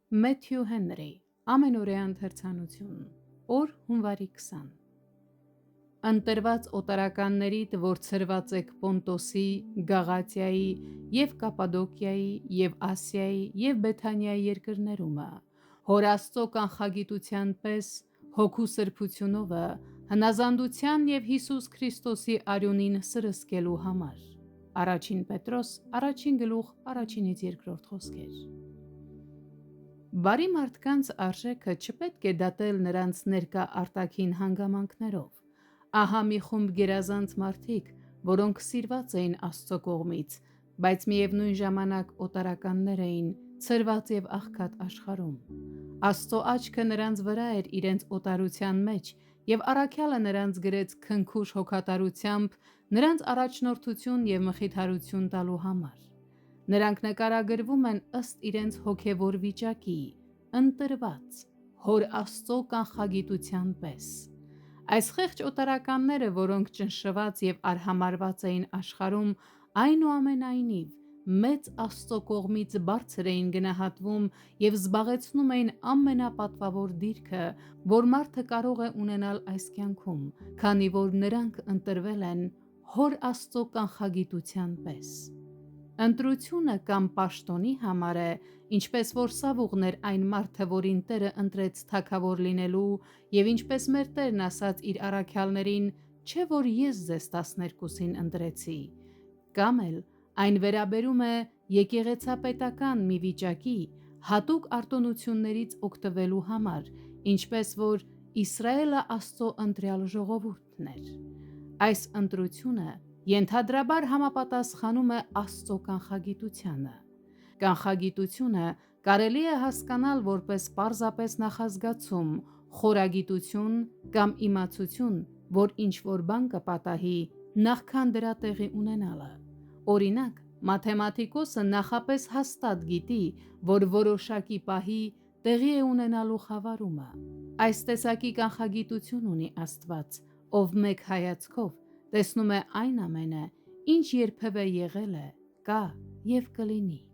Մեթյու Հենրի, ամենօրյա ընթերցանություն, օր հունվարի 20։ Ընտրված օտարականներիդ, որ ցրված եք Պոնտոսի, Գաղաթիայի և Կապադոկիայի և Ասիայի և Բեթանիայի երկրներումը, Հոր Աստծո կանխագիտության պես հոգու սրբությունովը, հնազանդության և Հիսուս Քրիստոսի արյունին սրսկելու համար։ Առաջին Պետրոս 1:1-2 խոսքեր։ Բարի մարդկանց արժեքը չպետք է դատել նրանց ներկա արտաքին հանգամանքներով։ Ահա մի խումբ գերազանց մարդիկ, որոնք սիրված էին Աստծո կողմից, բայց միևնույն ժամանակ օտարականներ էին ցրված և աղքատ աշխարհում։ Աստծո աչքը նրանց վրա էր իրենց օտարության մեջ, և առաքյալը նրանց գրեց քնքուշ հոգատարությամբ նրանց առաջնորդություն և մխիթարություն տալու համար։ Նրանք նկարագրվում են ըստ իրենց հոգևոր վիճակի՝ ընտրված, Հոր Աստծո կանխագիտության պես։ Այս խեղճ օտարականները, որոնք ճնշված և արհամարհված էին աշխարհում, այնուամենայնիվ մեծ Աստծո կողմից բարձր էին գնահատվում և զբաղեցնում էին ամենապատվավոր դիրքը, որ մարդը կարող է ունենալ այս կյանքում, քանի որ նրանք ընտրվել են Հոր Աստծո կանխագիտության պես։ Ընտրությունը կամ պաշտոնի համար է, ինչպես որ Սավուղն էր այն մարդը, որին Տերը ընտրեց թագավոր լինելու, և ինչպես մեր Տերն ասաց իր առաքյալներին, չէ՞ որ ես ձեզ 12-ին ընտրեցի։ Կամ էլ այն վերաբերում է եկեղեցապետական մի վիճակի, հատուկ արտոնություններից օգտվելու համար, ինչպես որ Իսրայելը Աստծո ընտրյալ ժողովուրդն էր։ Այս ընտրությունը ենթադրաբար համապատասխանում է Աստծո կանխագիտությանը։ Կանխագիտությունը կարելի է հասկանալ որպես պարզապես նախազգացում, խորագիտություն կամ իմացություն, որ ինչ-որ բան կպատահի նախքան դրա տեղի ունենալը։ Օրինակ, մաթեմատիկոսը նախապես հաստատ գիտի, որ որոշակի պահի տեղի է ունենալու խավարումը։ Այս տեսակի կանխագիտություն ունի Աստված, ով մեկ հայացքով տեսնում է այն ամենը, ինչ երբևէ եղել է, կա և կլինի։